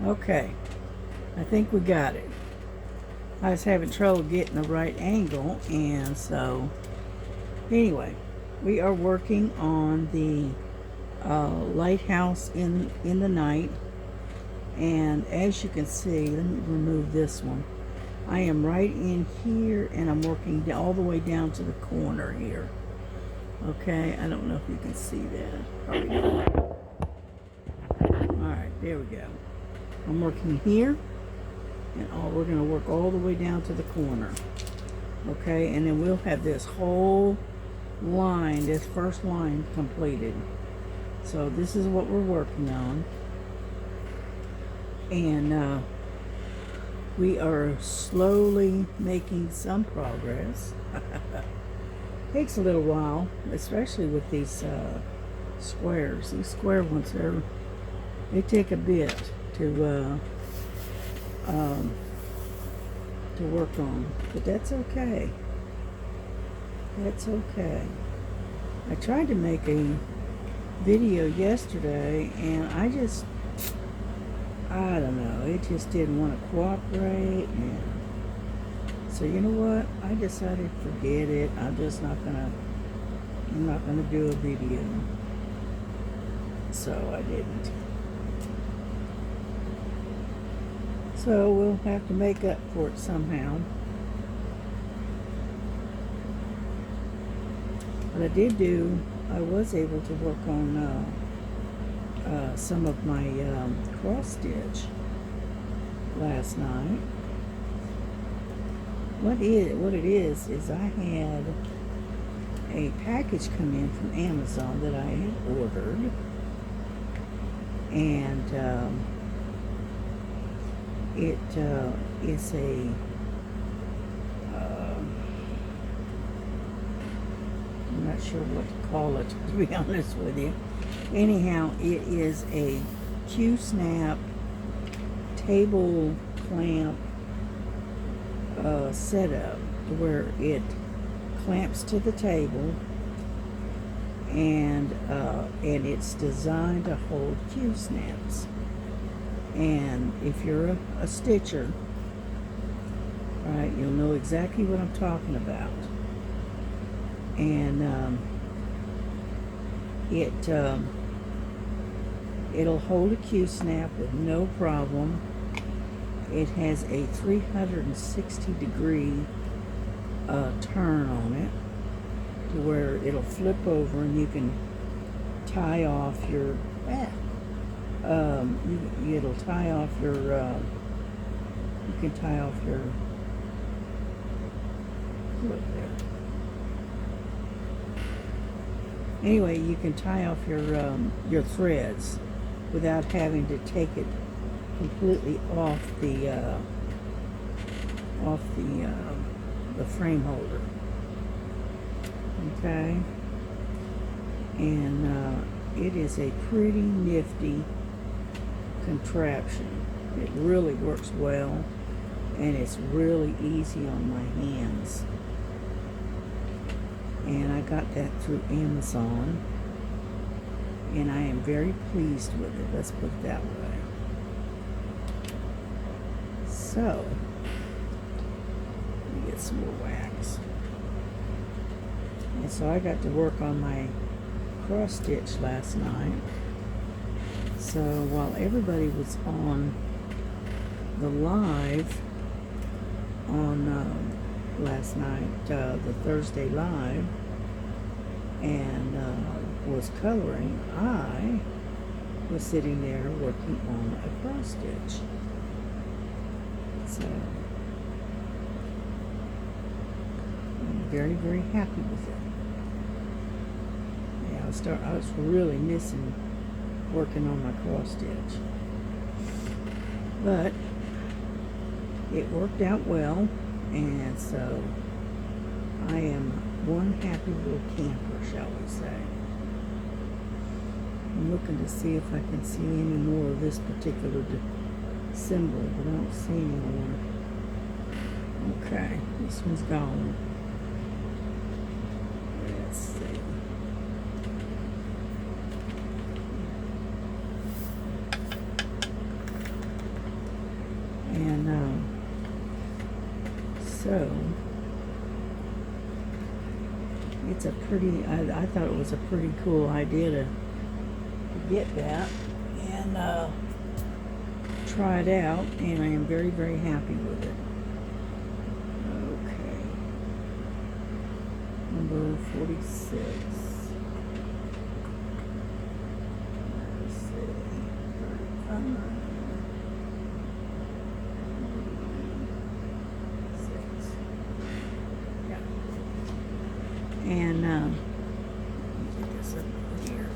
Okay, I think we got it. I was having trouble getting the right angle, and so anyway, we are working on the lighthouse in the night. And as you can see, let me remove this one. I am right in here, and I'm working all the way down to the corner here. Okay, I don't know if you can see that. Probably not. All right, there we go. I'm working here, and we're going to work all the way down to the corner. Okay, and then we'll have this whole line, this first line completed. So this is what we're working on. And we are slowly making some progress. Takes a little while, especially with these squares. These square ones, they take a bit to work on, but that's okay. That's okay. I tried to make a video yesterday, and I don't know, it just didn't want to cooperate, and so you know what? I decided forget it. I'm not gonna do a video. So I didn't. So we'll have to make up for it somehow. But I was able to work on some of my cross stitch last night. What it is I had a package come in from Amazon that I had ordered, and it is I'm not sure what to call it, to be honest with you. Anyhow, it is a Q-snap table clamp setup where it clamps to the table, and it's designed to hold Q-snaps. And if you're a stitcher, right, you'll know exactly what I'm talking about. And it'll hold a Q-snap with no problem. It has a 360-degree turn on it, to where it'll flip over, and you can tie off your it'll tie off your you can tie off your look there. Anyway, you can tie off your threads without having to take it completely off the frame holder. Okay, and it is a pretty nifty contraption. It really works well, and it's really easy on my hands. And I got that through Amazon, and I am very pleased with it. Let's put it that way. So, let me get some more wax. And so I got to work on my cross stitch last night. So while everybody was on the live on last night, the Thursday live, and was coloring, I was sitting there working on a cross stitch. So I'm very, very happy with it. Yeah, I was really missing working on my cross stitch, but it worked out well, and so I am one happy little camper, shall we say. I'm looking to see if I can see any more of this particular symbol, but I don't see any more. Okay, this one's gone. Let's see. And so it's a pretty, I thought it was a pretty cool idea to get that and try it out, and I am very, very happy with it. Okay. Number 46. Let's see. 35. 6. Yeah. And get this up here.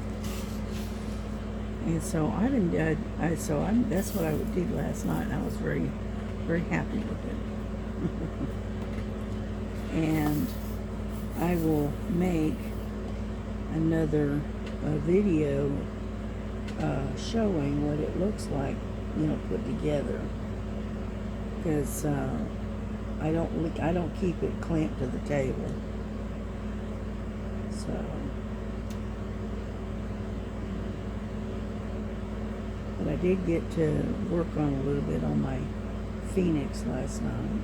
And so I didn't. That's what I did last night, and I was very, very happy with it. And I will make another video showing what it looks like, put together. Because I don't keep it clamped to the table. So. But I did get to work on a little bit on my Phoenix last night.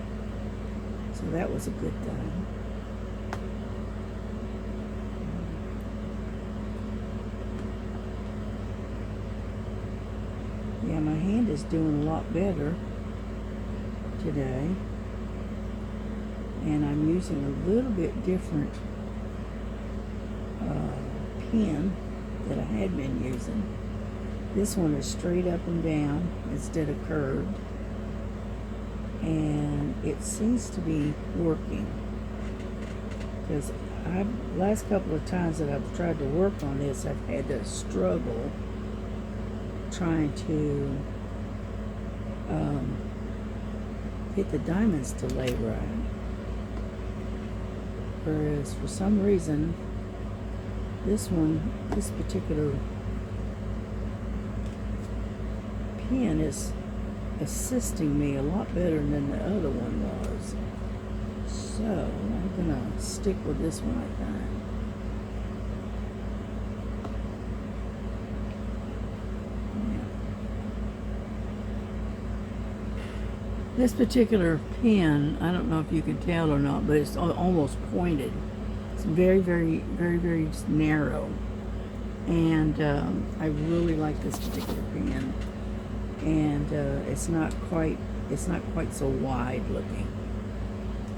So that was a good thing. Yeah, my hand is doing a lot better today. And I'm using a little bit different pen that I had been using. This one is straight up and down instead of curved. And it seems to be working. Because last couple of times that I've tried to work on this, I've had to struggle trying to get the diamonds to lay right. Whereas for some reason, this particular pen is assisting me a lot better than the other one was. So I'm gonna stick with this one, I think. Yeah. This particular pen, I don't know if you can tell or not, but it's almost pointed. It's very, very, very, very narrow. And I really like this particular pen. And it's not quite so wide looking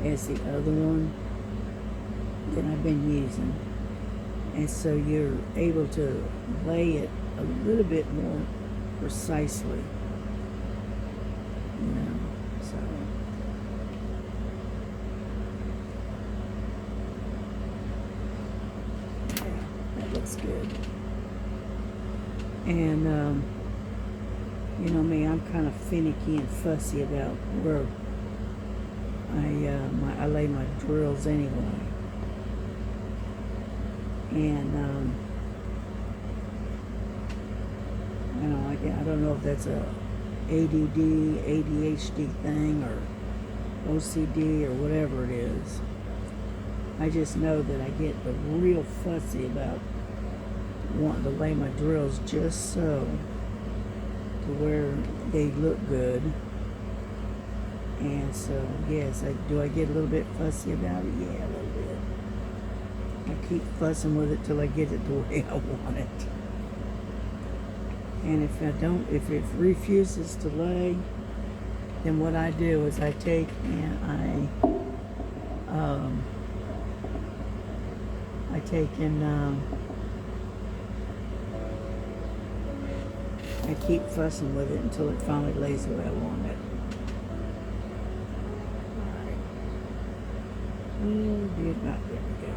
as the other one that I've been using, and so you're able to lay it a little bit more precisely, so yeah, that looks good. And you know me, I'm kind of finicky and fussy about where I lay my drills anyway. And I don't know if that's a ADD, ADHD thing, or OCD, or whatever it is. I just know that I get real fussy about wanting to lay my drills just so to where they look good. And so, yes, do I get a little bit fussy about it? Yeah, a little bit. I keep fussing with it till I get it the way I want it. And if it refuses to lay, then what I do is I take and I keep fussing with it until it finally lays the way I want it. Alright. Oh, there we go.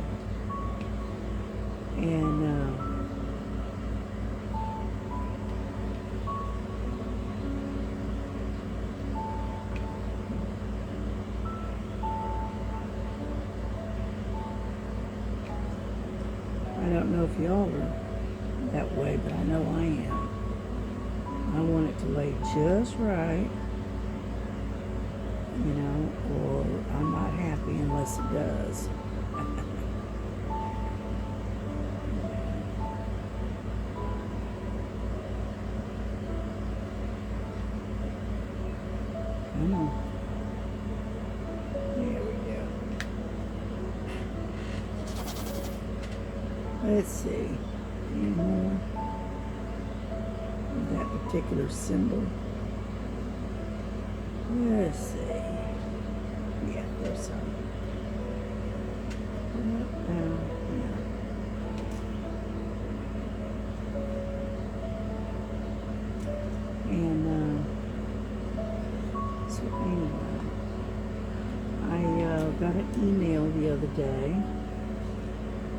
And I don't know if y'all are that way, but I know I am. I want it to lay just right, or I'm not happy unless it does. Come on. There we go. Let's see. Any more of that particular symbol? Let's see. Yeah, there's some. Yeah. And so anyway, I got an email the other day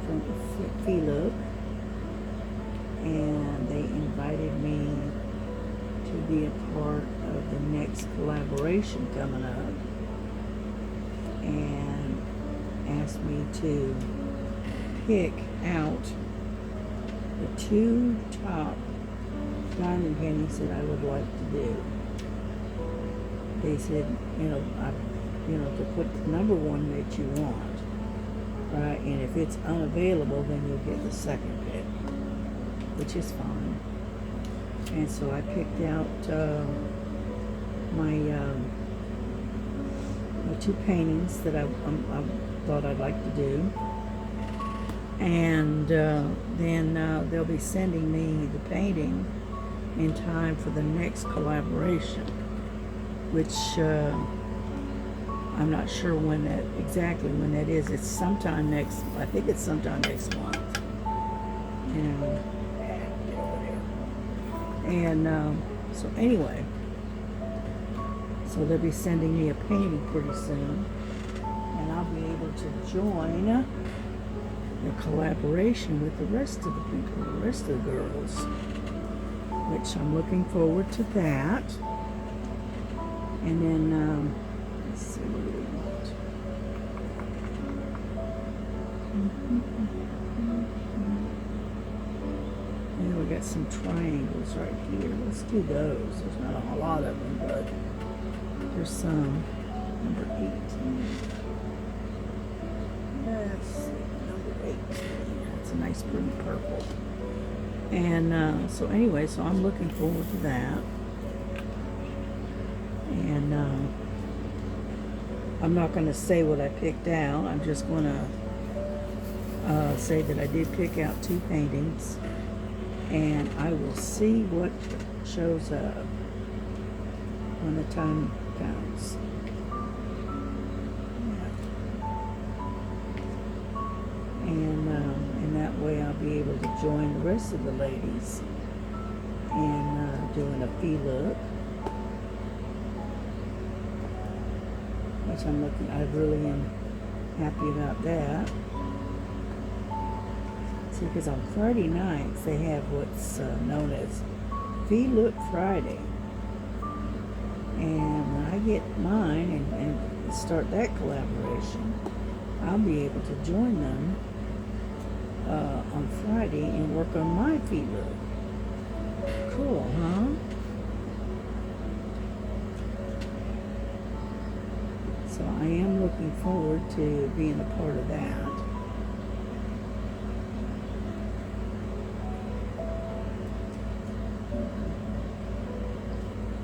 from Philip, and they invited me to be a part of the next collaboration coming up, and asked me to pick out the 2 top diamond paintings that I would like to do. They said, to put the number 1 that you want, right? And if it's unavailable, then you'll get the second pick, which is fine. And so I picked out my 2 paintings that I thought I'd like to do. And then they'll be sending me the painting in time for the next collaboration, which I'm not sure exactly when that is. It's sometime I think it's sometime next month. And so anyway, so they'll be sending me a painting pretty soon, and I'll be able to join the collaboration with the rest of the people, the rest of the girls, which I'm looking forward to that. And then, let's see, what do we want? And we got some triangles right here. Let's do those. There's not a whole lot of them, but there's some. Number 18. Let's see, number 18. That's a nice pretty purple. And so anyway, so I'm looking forward to that. And I'm not going to say what I picked out. I'm just going to say that I did pick out 2 paintings, and I will see what shows up when the time comes. And that way I'll be able to join the rest of the ladies in doing a fee look, which I really am happy about that. See, because on Friday nights they have what's known as Fee Look Friday, and when I get mine and start that collaboration, I'll be able to join them on Friday and work on my feet look. Cool, huh? So I am looking forward to being a part of that.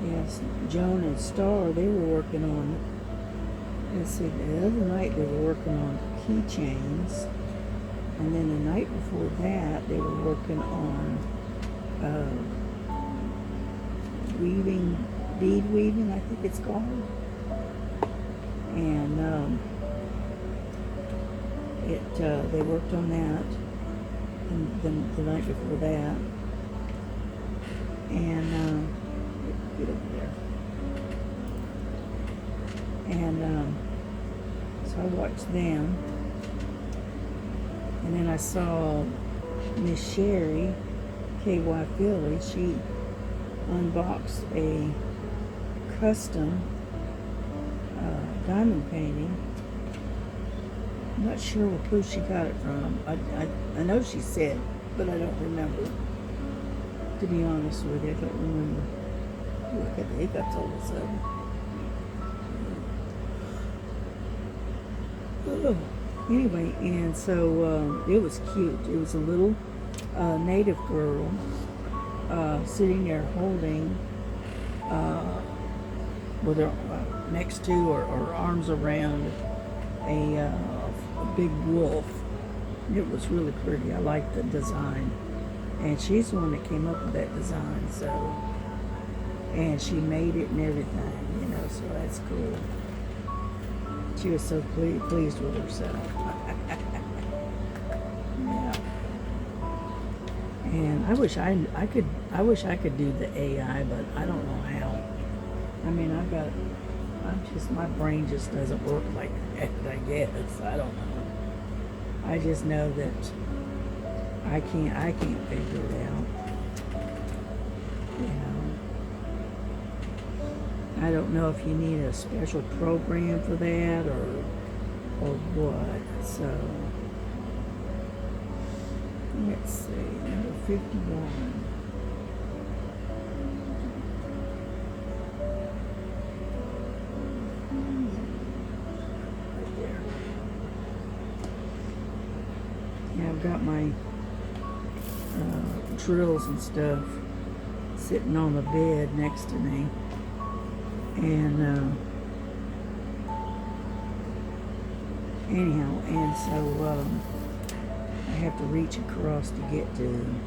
Yes, Joan and Star, they were working on, let's see, the other night they were working on keychains. And then the night before that, they were working on bead weaving, I think it's called. And they worked on that the night before that. And get over there. And so I watched them. And then I saw Miss Sherry, KY Philly, she unboxed a custom diamond painting. I'm not sure who she got it from. I know she said, but I don't remember. To be honest with you, I don't remember. Look at the hiccups all of a sudden. Oh. Anyway, and so it was cute. It was a little native girl sitting there holding with her next to or arms around a big wolf. It was really pretty. I liked the design. And she's the one that came up with that design, so, and she made it and everything, you know, so that's cool. She was so pleased with herself. Yeah. And I wish I could do the AI, but I don't know how. I mean, my brain just doesn't work like that, I guess. I don't know. I just know that I can't figure it out. You know. I don't know if you need a special program for that or what. So let's see, number 51. I've got my drills and stuff sitting on the bed next to me, and anyhow, and so I have to reach across to get to them.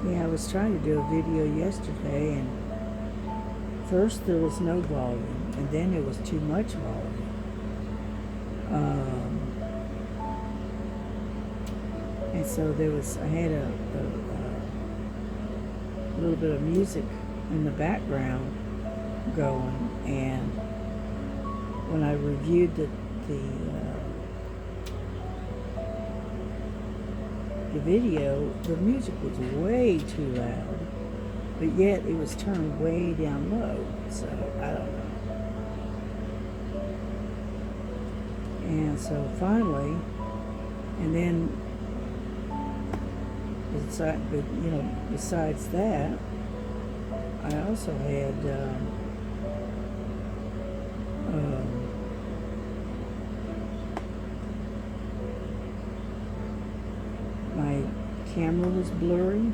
Yeah, I was trying to do a video yesterday, and first there was no volume, and then it was too much volume. And so I had a little bit of music in the background going, and when I reviewed the video, the music was way too loud, but yet it was turned way down low, so I don't know. And so finally, and then besides that, I also had my camera was blurry,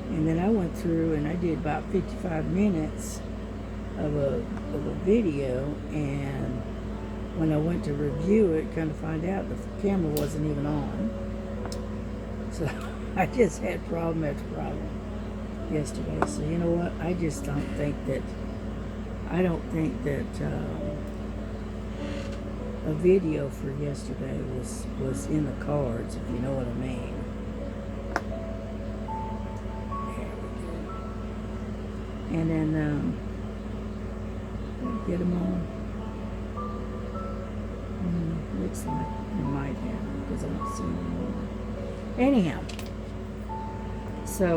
and then I went through and I did about 55 minutes of a video, and when I went to review it, kind of find out the camera wasn't even on. So I just had problem after problem yesterday. So you know what? I just don't think that a video for yesterday was in the cards, if you know what I mean. And then get them on. Looks like it might have, because I don't see them anymore. Anyhow, so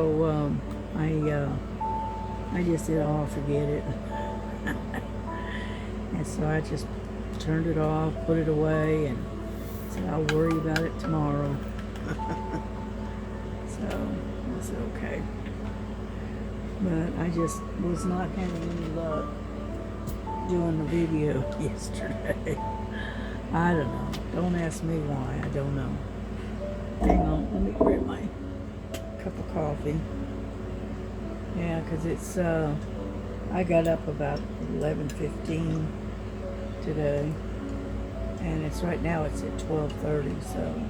I just said, oh, forget it. And so I just turned it off, put it away, and said I'll worry about it tomorrow. So I said, okay. But I just was not having any luck doing the video yesterday. I don't know. Don't ask me why. I don't know. Hang on. Let me grab my cup of coffee. Yeah, because it's, I got up about 11:15 today. And it's right now it's at 12:30, so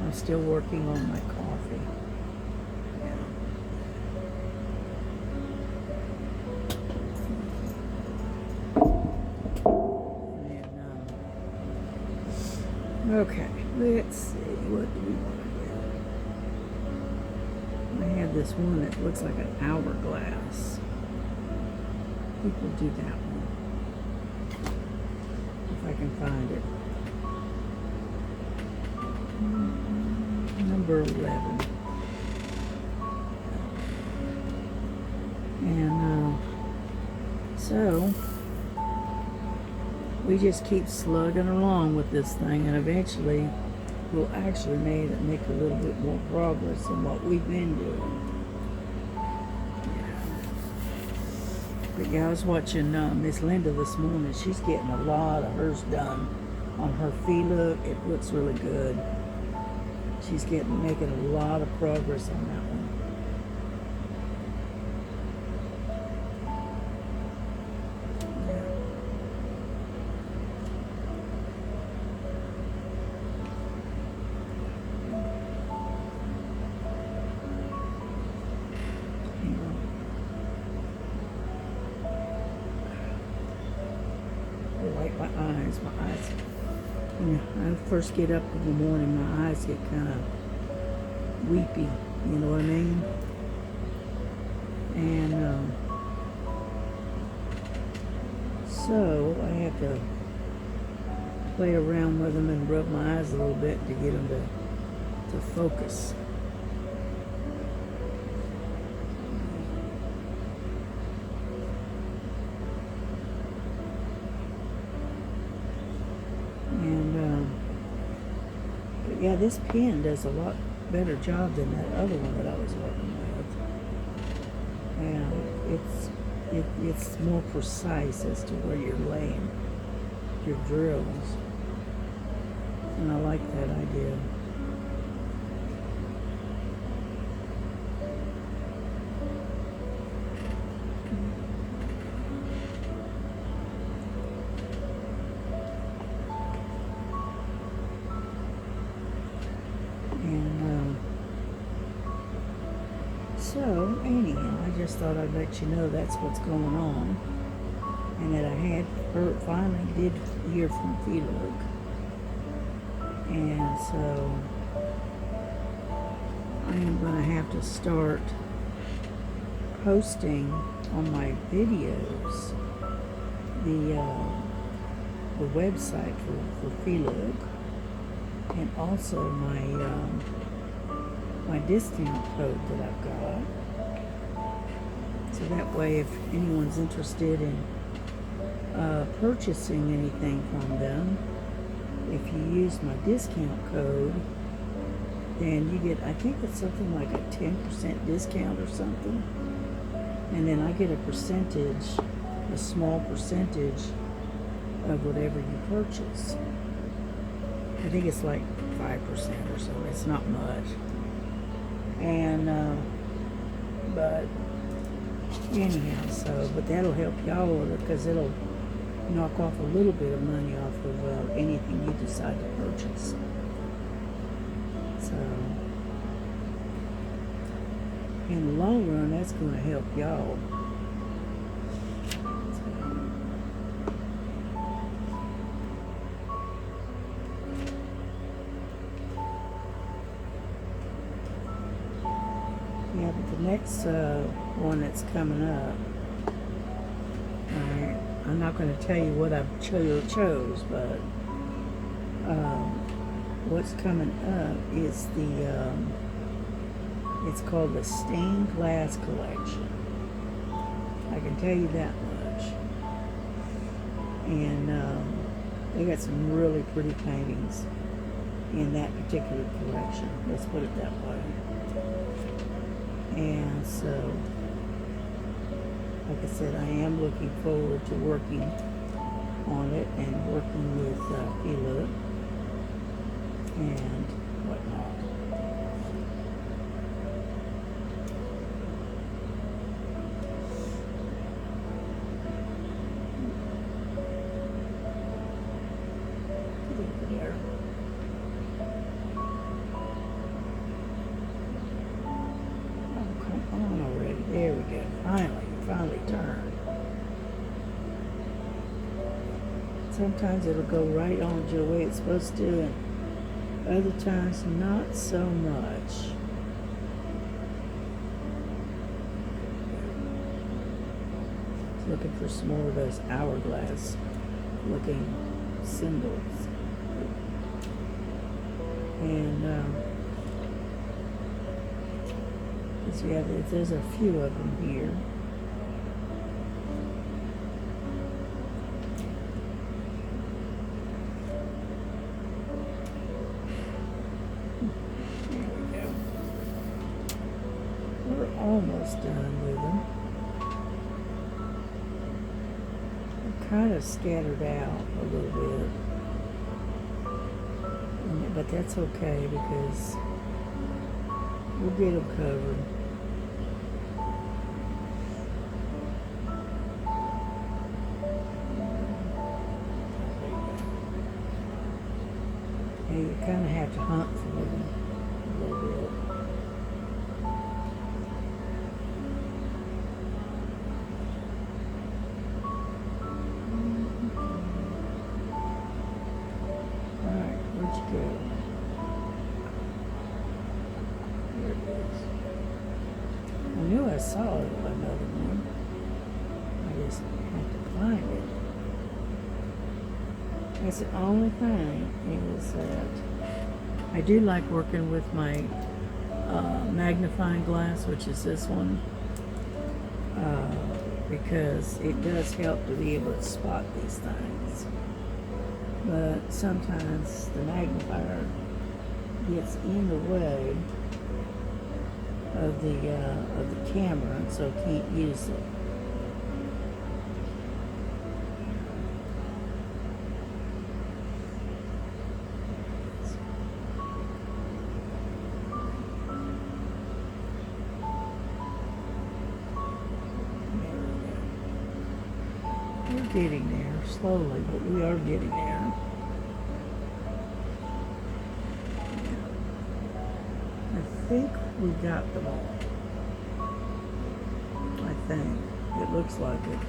I'm still working on my coffee. Okay, let's see, what do we want to do? I have this one that looks like an hourglass. People do that one. If I can find it. Number 11. And so we just keep slugging along with this thing, and eventually we'll actually make a little bit more progress than what we've been doing. But yeah, I was watching Miss Linda this morning. She's getting a lot of hers done on her Look. It looks really good. She's making a lot of progress on that one. Wipe my eyes. When I first get up in the morning, my eyes get kind of weepy. You know what I mean? And so I have to play around with them and rub my eyes a little bit to get them to focus. But yeah, this pen does a lot better job than that other one that I was working with. And it's more precise as to where you're laying your drills. And I like that idea. So, anyhow, I just thought I'd let you know that's what's going on. And that I finally did hear from Look. And so, I am going to have to start posting on my videos the website for Look. And also my discount code that I've got. So that way, if anyone's interested in purchasing anything from them, if you use my discount code, then you get, I think it's something like a 10% discount or something. And then I get a percentage, a small percentage of whatever you purchase. I think it's like 5% or so. It's not much. And, but anyhow, but that'll help y'all order because it'll knock off a little bit of money off of anything you decide to purchase. So, in the long run, that's going to help y'all. Yeah, but the next one that's coming up, I'm not going to tell you what I've chose, but what's coming up is it's called the Stained Glass Collection. I can tell you that much. And they got some really pretty paintings in that particular collection. Let's put it that way. And so, like I said, I am looking forward to working on it and working with Look and whatnot. There. On already. There we go. Finally turned. Sometimes it'll go right on the way it's supposed to, and other times not so much. Looking for some more of those hourglass looking symbols. And yeah, there's a few of them here. There we go. We're almost done with them. kind of scattered out a little bit. But that's okay because we'll get them covered. Yeah, you kind of have to hunt for them a little bit. Alright, where'd you go? There it is. I knew I saw another one. I just had to find it. That's the only thing is that I do like working with my magnifying glass, which is this one, because it does help to be able to spot these things. But sometimes the magnifier gets in the way of the camera, and so can't use it. We're getting there slowly, but we are getting there. I think we got them all. I think. It looks like it.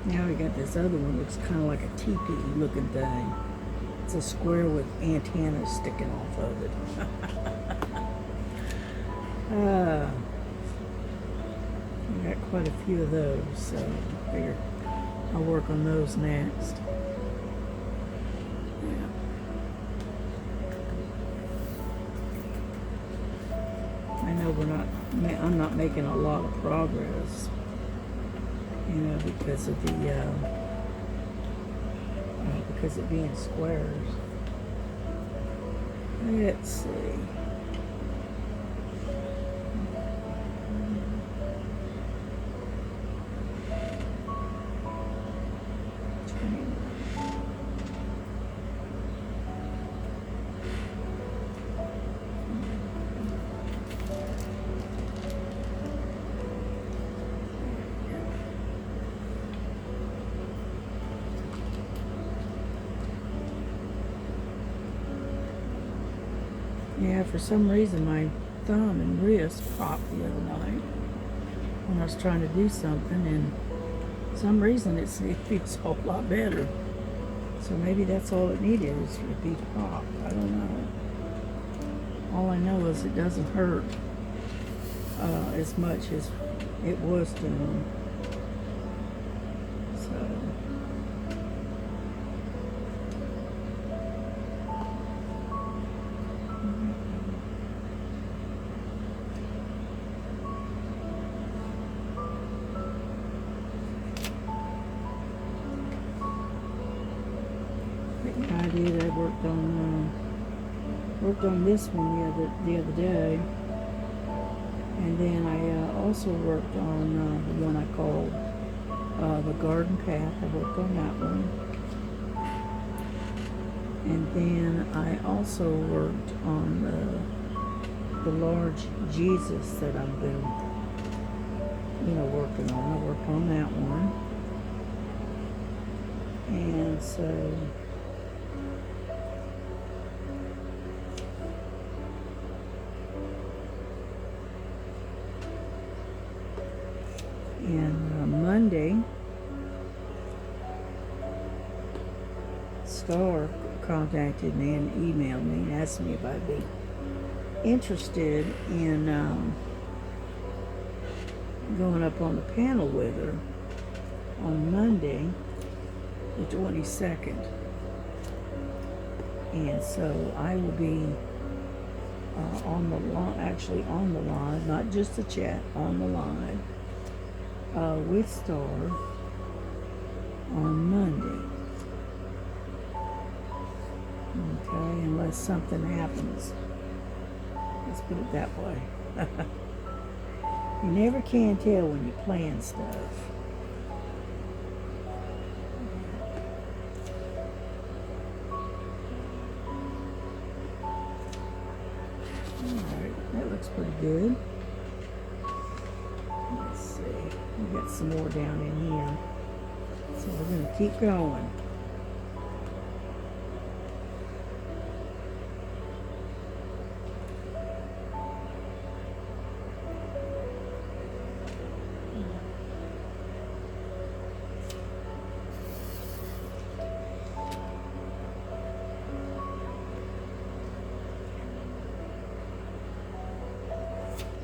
Now we got this other one, looks kind of like a teepee looking thing. It's a square with antennas sticking off of it. We got quite a few of those, so I figure I'll work on those next. Yeah. I know I'm not making a lot of progress, because of because it being squares. Let's see. Yeah, for some reason my thumb and wrist popped the other night when I was trying to do something, and for some reason it feels a whole lot better. So maybe that's all it needed, is for it to be popped. I don't know. All I know is it doesn't hurt as much as it was doing. So. I did. I worked on this one the other day, and then I also worked on the one I called the garden path. I worked on that one, and then I also worked on the large Jesus that I've been working on. I worked on that one, and so. And Monday, Star contacted me and emailed me and asked me if I'd be interested in going up on the panel with her on Monday, the 22nd. And so I will be on the line, not just the chat, on the line. With Star on Monday. Okay, unless something happens. Let's put it that way. You never can tell when you plan stuff. looks pretty good. Let's see. We got some more down in here. So we're going to keep going.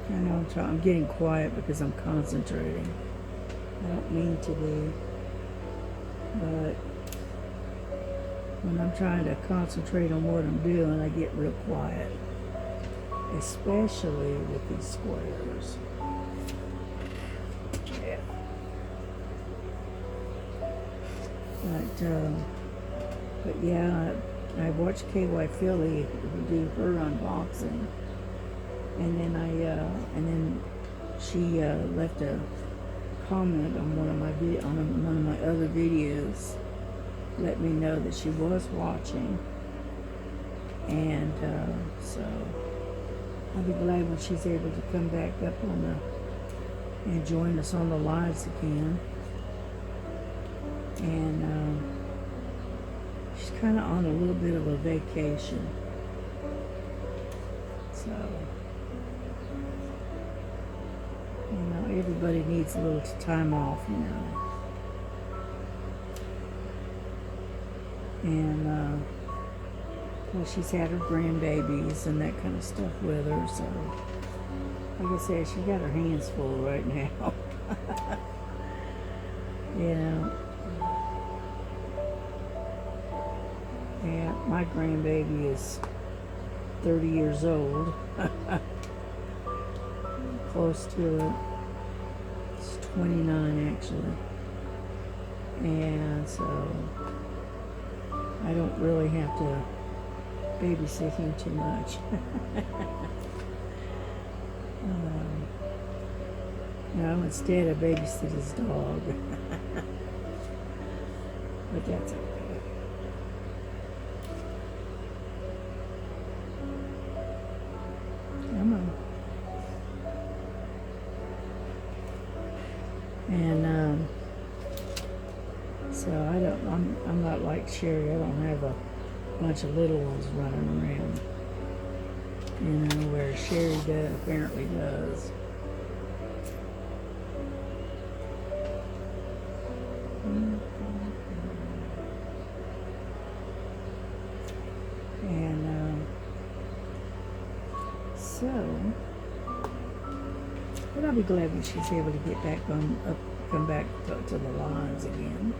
I know I'm getting quiet because I'm concentrating. I don't mean to be, but when I'm trying to concentrate on what I'm doing, I get real quiet, especially with these squares. Yeah. But yeah, I watched KY Philly do her unboxing. And then she left a comment on one of my other videos, let me know that she was watching, and so I'll be glad when she's able to come back up and join us on the lives again. And she's kind of on a little bit of a vacation, so. You know, everybody needs a little time off, you know. And, well, she's had her grandbabies and that kind of stuff with her, so, like I said, she got her hands full right now. You know. Yeah, my grandbaby is 30 years old. Close to it. It's 29 actually. And so I don't really have to babysit him too much. No, instead I babysit his dog. But that's okay. Come on. And so I'm not like Sherry. I don't have a bunch of little ones running around, you know, where Sherry apparently does. And so, but I'll be glad when she's able to get back come back to the lines again.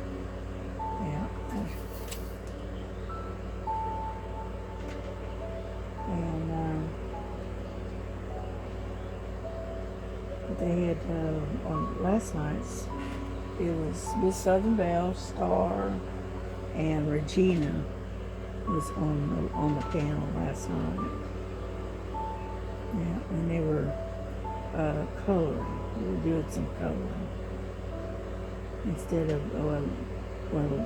Yeah. And but they had on last night's, it was Miss Southern Belle, Star, and Regina was on the panel last night. Yeah, and they were coloring. They were doing some coloring instead of well,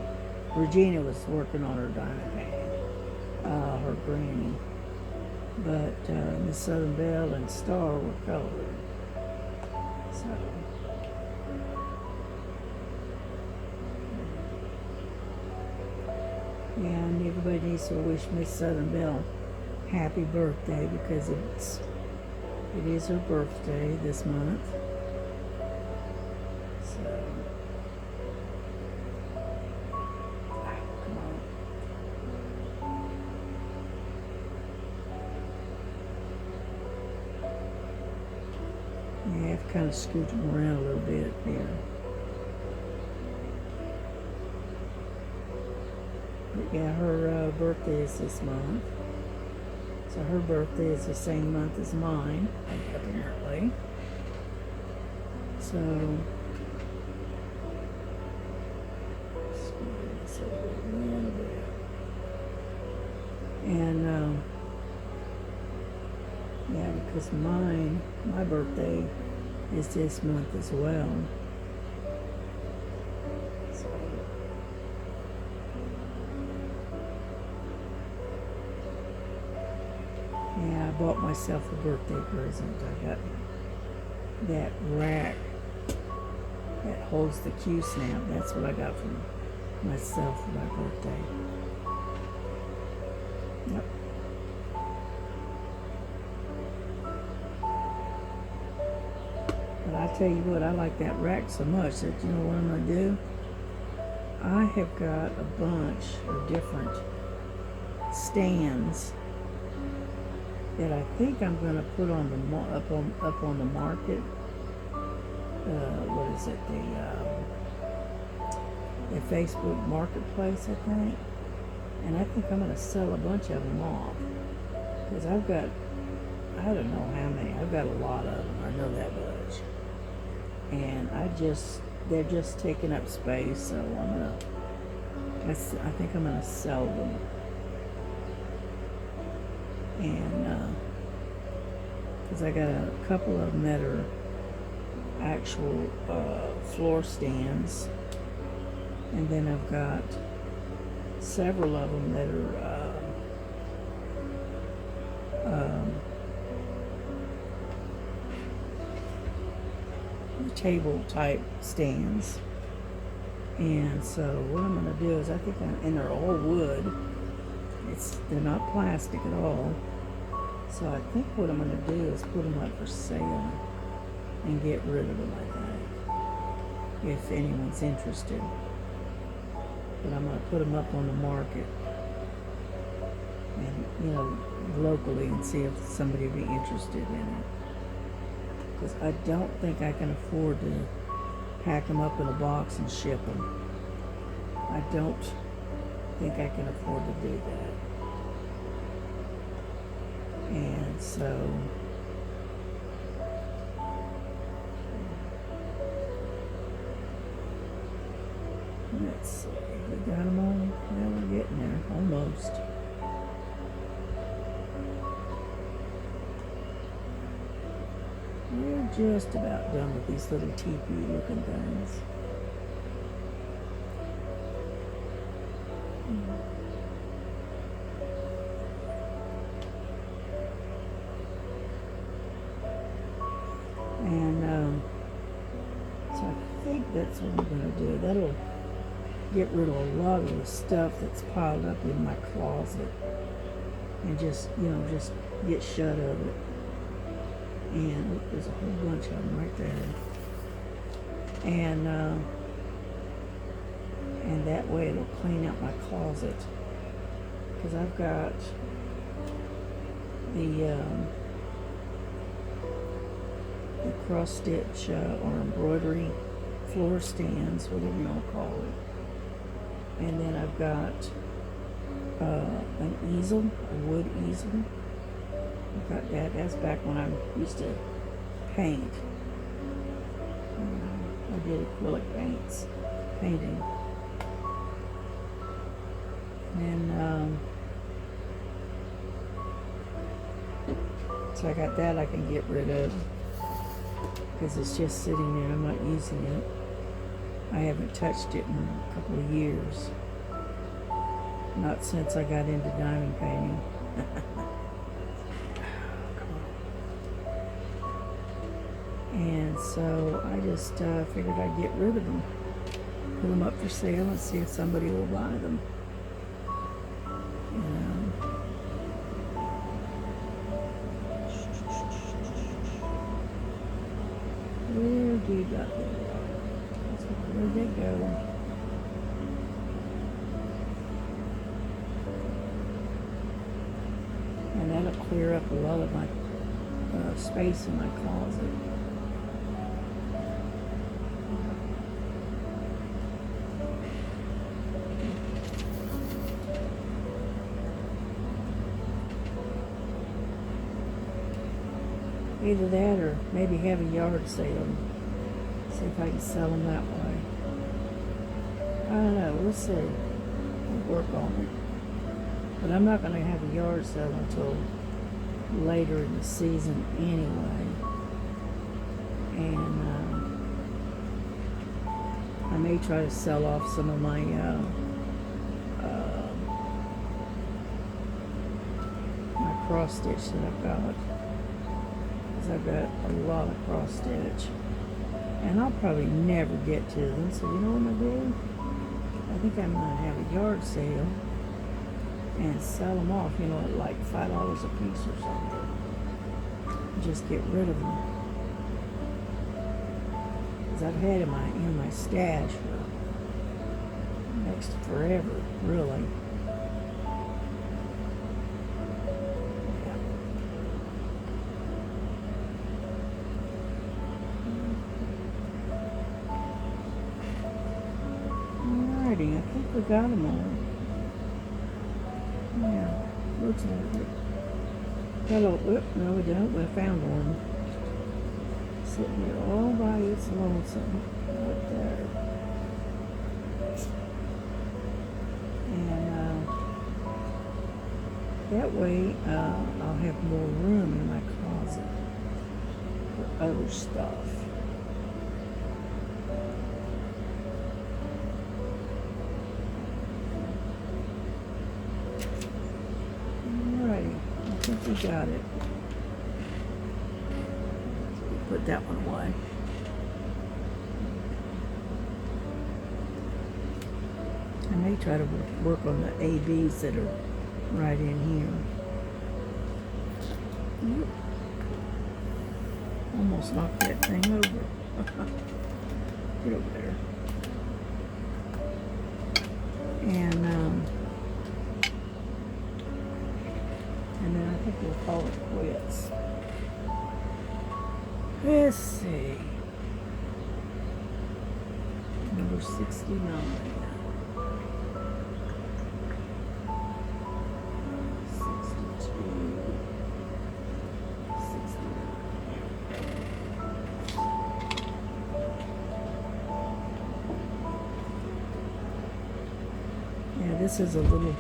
Regina was working on her Dynapan, her granny, but Miss Southern Belle and Star were coloring. So. Yeah, and everybody needs to wish Miss Southern Belle happy birthday because it is her birthday this month. So, come on. Yeah, I have to kind of scoot them around a little bit here. But yeah, her birthday is this month. So her birthday is the same month as mine, apparently. So, and yeah, because my birthday is this month as well. So, yeah, bought myself a birthday present. I got that rack that holds the Q-snap. That's what I got for myself for my birthday. Yep. But I tell you what, I like that rack so much that you know what I'm going to do? I have got a bunch of different stands that I think I'm going to put on the up on the market. What is it? The Facebook Marketplace, I think. And I think I'm going to sell a bunch of them off because I've got, I don't know how many. I've got a lot of them. I know that much. And they're just taking up space, so I think I'm gonna sell them. And because I got a couple of them that are actual floor stands, and then I've got several of them that are table type stands. And so what I'm going to do is and they're all wood. They're not plastic at all. So I think what I'm going to do is put them up for sale and get rid of them, I think, if anyone's interested. But I'm going to put them up on the market and, locally and see if somebody would be interested in it. Because I don't think I can afford to pack them up in a box and ship them. I don't think I can afford to do that. And so let's see, we got them all. Well, we're getting there, almost. We're just about done with these little teepee looking things. And so I think that's what I'm going to do. That'll get rid of a lot of the stuff that's piled up in my closet and just get shut of it. And look, there's a whole bunch of them right there. And that way it'll clean out my closet. Because I've got the cross stitch or embroidery floor stands, whatever you want to call it. And then I've got an easel, a wood easel. I've got that. That's back when I used to paint. I did acrylic painting. And so I got that I can get rid of because it's just sitting there. I'm not using it. I haven't touched it in a couple of years. Not since I got into diamond painting. And so I just figured I'd get rid of them, put them up for sale, and see if somebody will buy them. Where did they go? Where'd they go? And that'll clear up a lot of my space in my closet. Either that or maybe have a yard sale. See if I can sell them that way. I don't know. We'll see. We'll work on it. But I'm not going to have a yard sale until later in the season anyway. And I may try to sell off some of my cross stitch that I've got. Because I've got a lot of cross stitch. And I'll probably never get to them. So you know what I'm going to do? I think I'm going to have a yard sale and sell them off, you know, at like $5 a piece or something. Just get rid of them. Because I've had in my stash for next to forever, really. Yeah. Alrighty, I think we got them all. Yeah, looks like it. Hello, no we don't, we found one. Sitting here all by its lonesome, right there. And that way I'll have more room in my closet for other stuff. Alrighty, I think we got it. Put that one away. I may try to work on the ABs that are right in here. Almost knocked that thing over. Get over there. And then I think we'll call it quits. Let's see. Number 69. 62. 69. Yeah, this is a little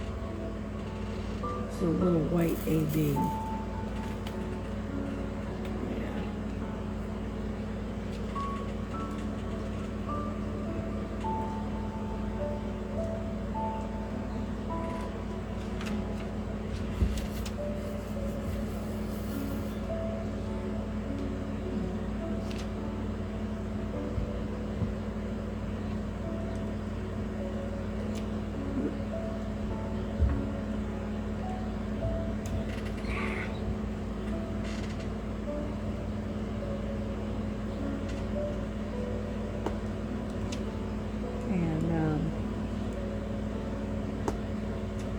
white AB.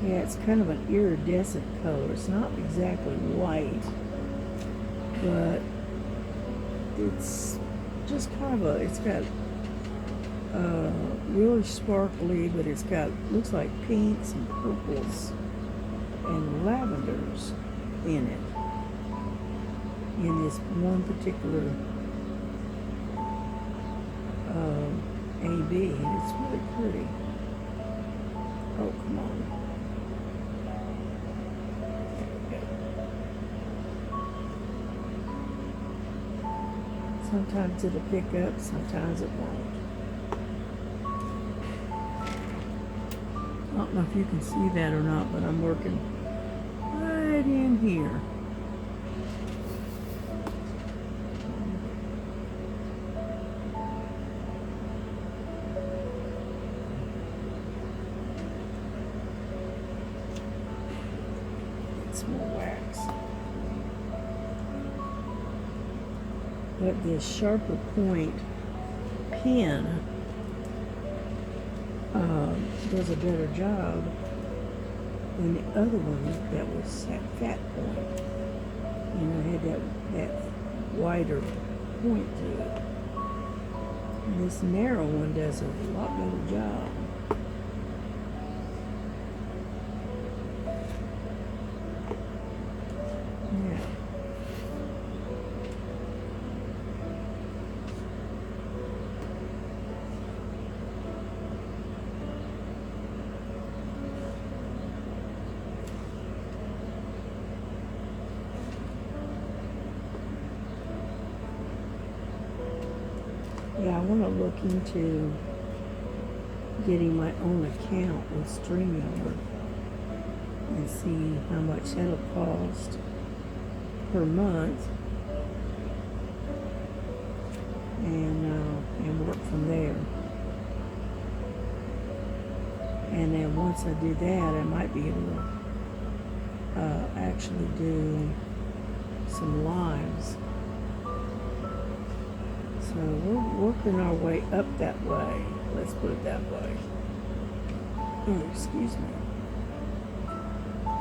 Yeah, it's kind of an iridescent color. It's not exactly white, but it's just kind of it's got really sparkly, but it's got, looks like pinks and purples and lavenders in it. In this one particular AB, and it's really pretty. Oh, come on. Sometimes it'll pick up, sometimes it won't. I don't know if you can see that or not, but I'm working right in here. Get some more wax. But this sharper point pen does a better job than the other one that was that fat point. You know, it had that wider point to it. And this narrow one does a lot better job. Yeah. Yeah, I want to look into getting my own account with StreamYard and see how much that'll cost per month, and work from there. And then once I do that, I might be able to actually do some lives. So we're working our way up that way. Let's put it that way. Oh, excuse me.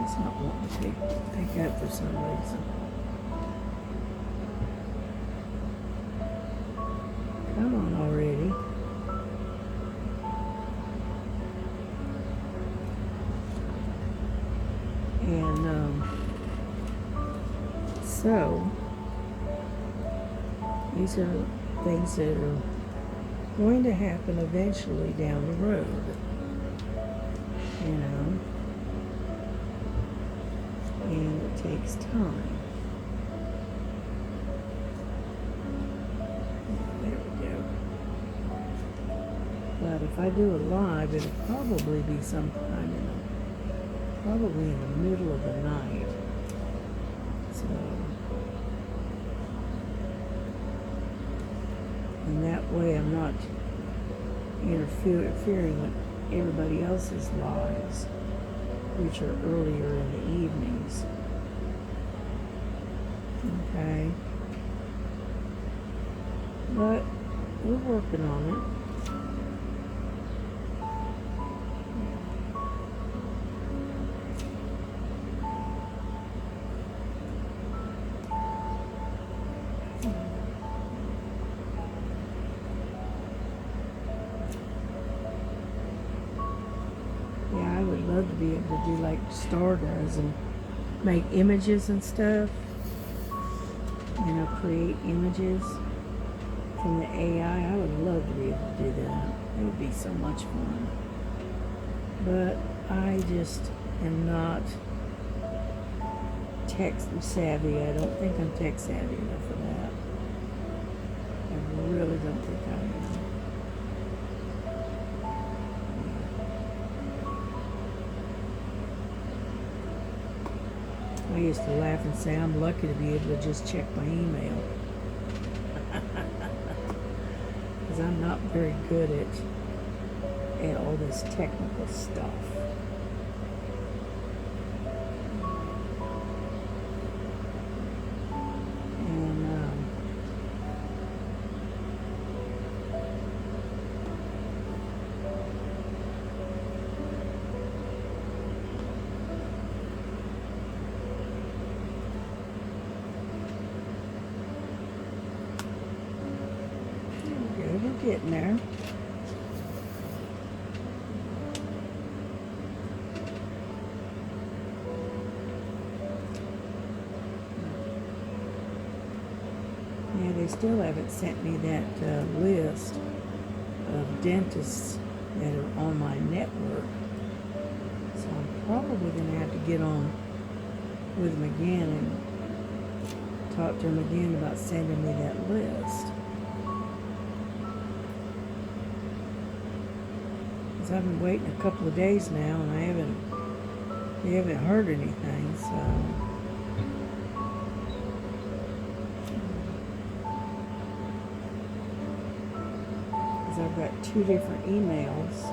It's not wanting to pick up for some reason. Come on already. And so these are things that are going to happen eventually down the road, you know, and it takes time. There we go. But if I do it live, it'll probably be sometime probably in the middle of the night. So, and that way I'm not interfering with everybody else's lives, which are earlier in the evenings. Okay. But we're working on it. Yeah, I would love to be able to do like Star does and make images and stuff. You know, create images from the AI. I would love to be able to do that. It would be so much fun. But I just am not tech savvy. I don't think I'm tech savvy enough for that. I really don't think I am. I used to laugh and say I'm lucky to be able to just check my email. Because I'm not very good at all this technical stuff. We're getting there. Yeah, they still haven't sent me that list of dentists that are on my network. So I'm probably going to have to get on with them again and talk to them again about sending me that list. Because I've been waiting a couple of days now and they haven't heard anything, so. I've got two different emails.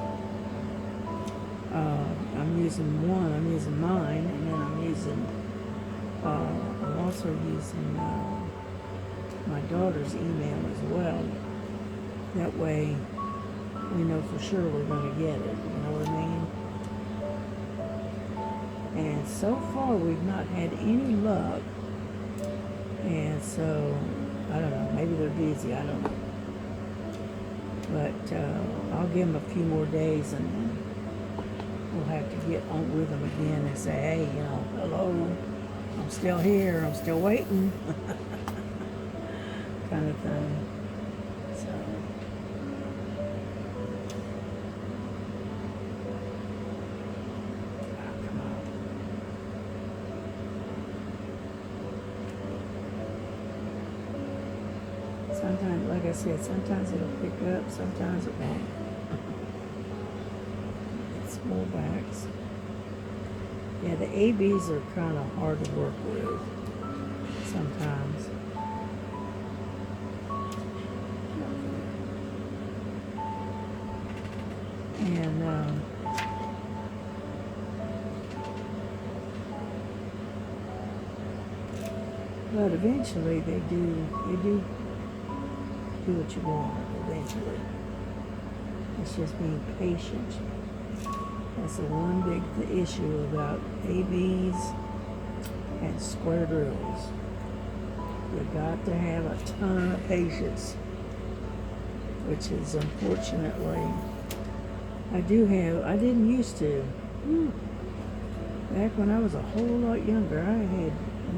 I'm using one, I'm using mine, and then I'm also using my daughter's email as well. That way we know for sure we're going to get it, you know what I mean? And so far we've not had any luck, and so, I don't know, maybe they're busy, I don't know. But I'll give them a few more days and then we'll have to get on with them again and say, hey, you know, hello, I'm still here, I'm still waiting, kind of thing. So, come on. Sometimes, like I said, sometimes it'll pick up, sometimes it won't. It's more backs. Yeah, the ABs are kind of hard to work with sometimes. And but eventually they do what you want eventually. It's just being patient. That's the one big issue about ABs and square drills. You got to have a ton of patience, which is unfortunately, I didn't used to. Back when I was a whole lot younger, I had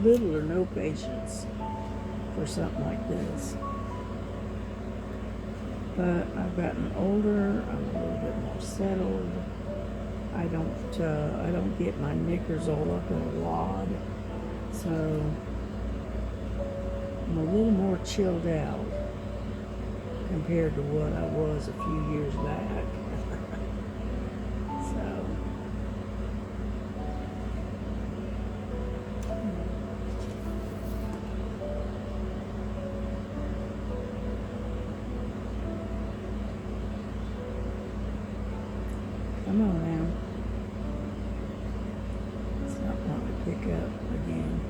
little or no patience for something like this. But I've gotten older, I'm a little bit more settled. I don't get my knickers all up in a wad. So I'm a little more chilled out compared to what I was a few years back. So come on now. It's not wanting to pick up again.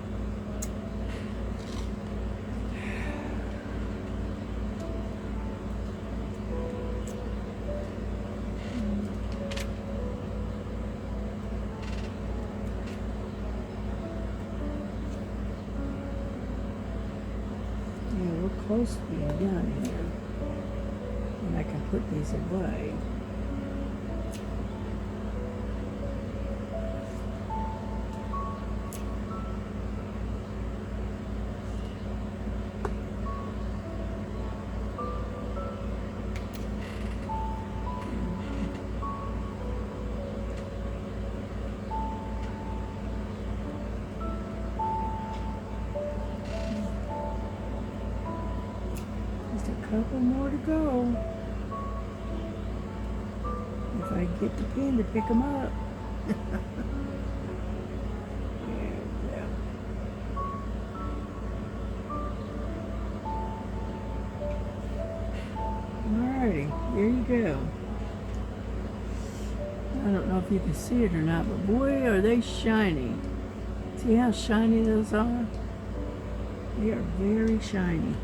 Yeah, we're close to being done here. And I can put these away. Just a couple more to go. If I get the pin to pick them up. Yeah. Alrighty, there you go. I don't know if you can see it or not, but boy, are they shiny. See how shiny those are? They are very shiny.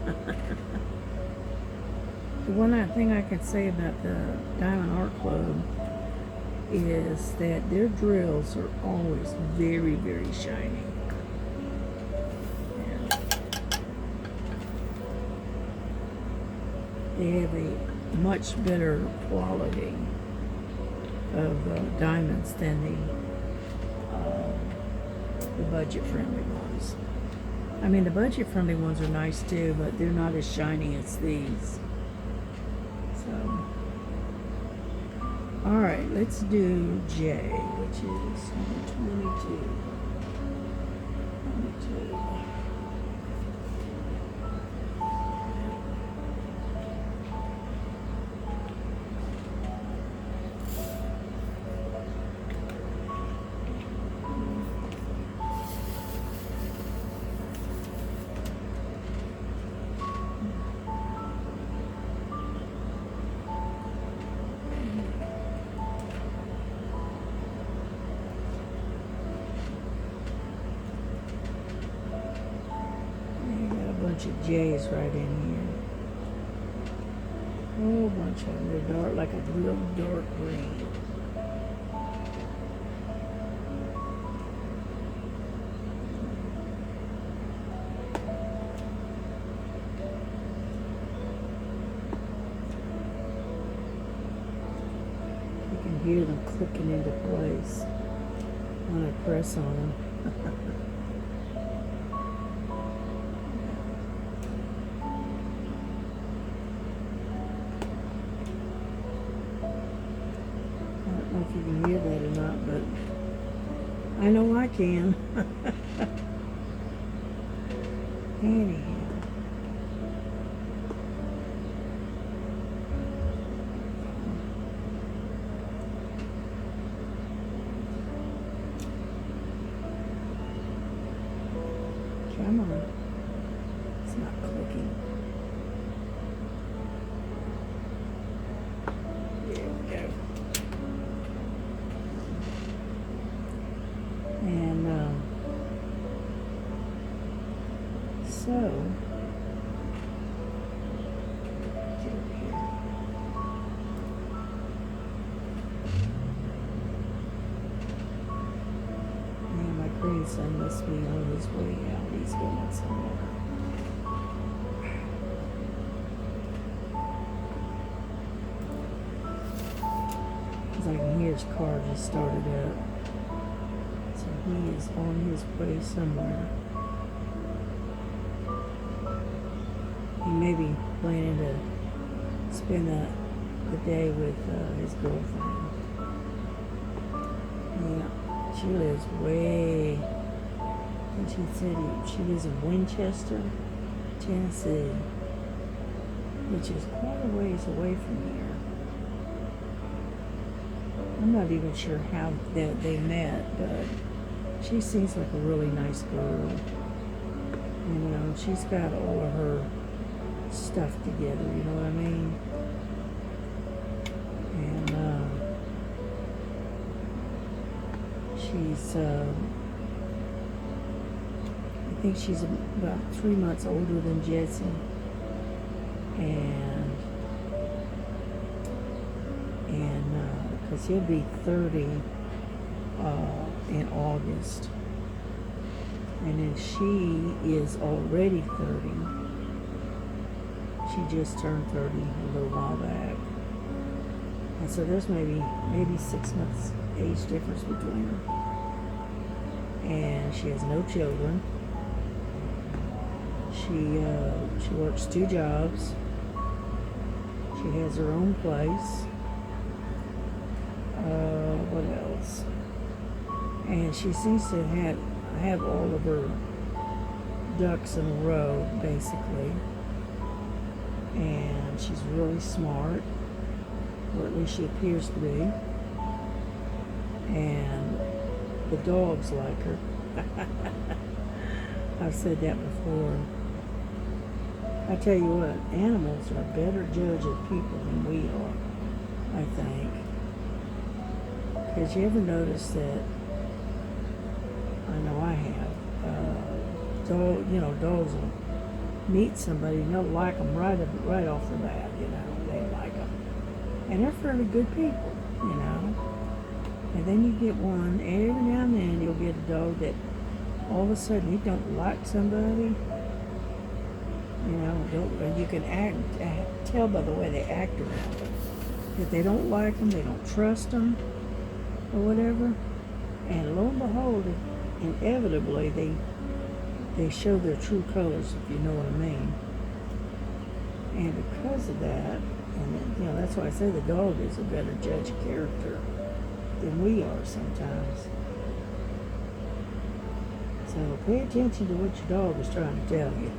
The one thing I can say about the Diamond Art Club is that their drills are always very, very shiny. Yeah. They have a much better quality of diamonds than the budget-friendly ones. I mean, the budget-friendly ones are nice too, but they're not as shiny as these. So, all right, let's do J, which is number 22. 22. Bunch of J's right in here. Oh, bunch of them. They're dark, like a real dark green. You can hear them clicking into place when I press on them. I don't know if you can hear that or not, but I know I can. Anyhow. Come on. It's not clicking. There we go. And so grandson must be on his way out. He's going somewhere. Because I can hear his car just started up. So he is on his way somewhere. He may be planning to spend the day with his girlfriend. Yeah. She lives way, and she said she lives in Winchester, Tennessee, which is quite a ways away from here. I'm not even sure how they met, but she seems like a really nice girl. You know, she's got all of her stuff together, you know what I mean? And she's, I think she's about 3 months older than Jesse. And because he'll be 30 in August. And then she is already 30. She just turned 30 a little while back. And so there's maybe 6 months age difference between them. And she has no children. She works 2 jobs. She has her own place. What else? And she seems to have all of her ducks in a row, basically. And she's really smart, or at least she appears to be. And the dogs like her. I've said that before. I tell you what, animals are a better judge of people than we are, I think. Because you ever notice that, I know I have, dogs will meet somebody and they'll like them right off the bat, you know, they like them. And they're fairly good people, you know. And then you get one, every now and then you'll get a dog that all of a sudden he don't like somebody. You know, you can tell by the way they act around them. If they don't like them, they don't trust them, or whatever. And lo and behold, inevitably they show their true colors, if you know what I mean. And because of that, and you know, that's why I say the dog is a better judge of character than we are sometimes. So pay attention to what your dog is trying to tell you.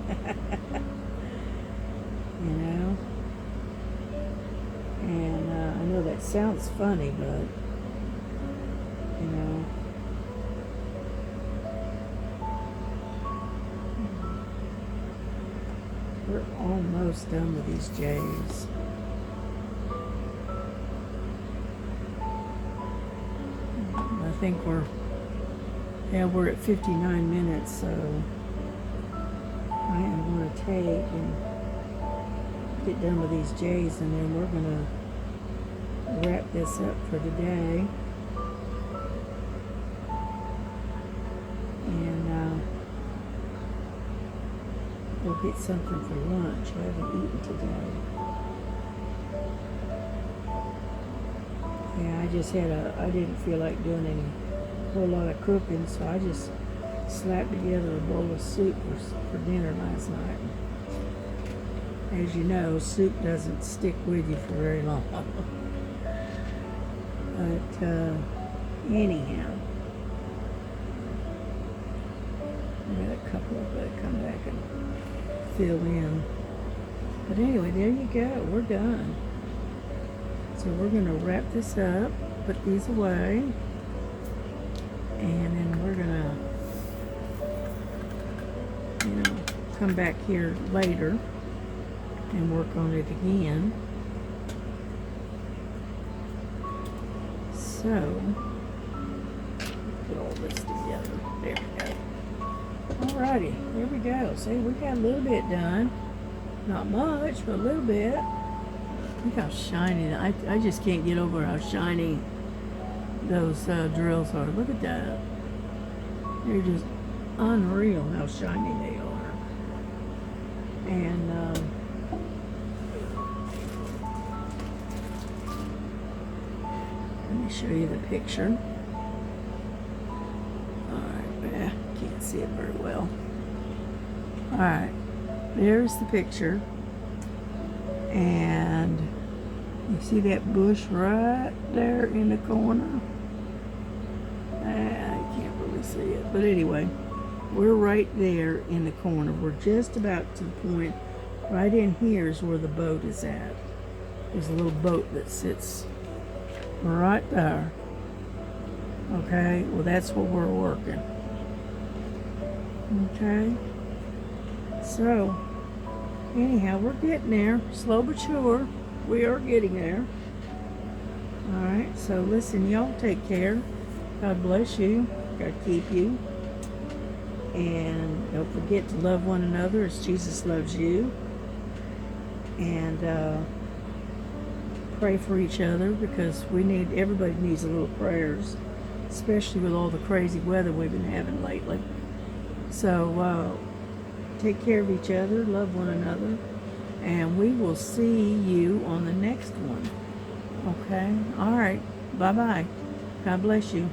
You know? And I know that sounds funny, but, you know, we're almost done with these J's. I think we're at 59 minutes, so I am going to take and get done with these J's, and then we're going to wrap this up for today. And we'll get something for lunch. I haven't eaten today. Yeah, I didn't feel like doing a whole lot of cooking, so I just slapped together a bowl of soup for dinner last night. As you know, soup doesn't stick with you for very long. But anyhow, I got a couple of that come back and fill in. But anyway, there you go. We're done. So we're going to wrap this up, put these away, and then we're going to come back here later and work on it again. So, put all this together. There we go. Alrighty, there we go. See, we got a little bit done. Not much, but a little bit. Look how shiny. I just can't get over how shiny those drills are. Look at that. They're just unreal how shiny they are. And let me show you the picture. Alright, can't see it very well. Alright, there's the picture. And you see that bush right there in the corner? I can't really see it. But anyway, we're right there in the corner. We're just about to the point. Right in here is where the boat is at. There's a little boat that sits right there. Okay, well that's where we're working. Okay, so anyhow, we're getting there, slow but sure. We are getting there. Alright, so listen, y'all take care. God bless you. God keep you. And don't forget to love one another as Jesus loves you. And pray for each other, because everybody needs a little prayers, especially with all the crazy weather we've been having lately. So take care of each other, love one another, and we will see you on the next one. Okay? All right. Bye-bye. God bless you.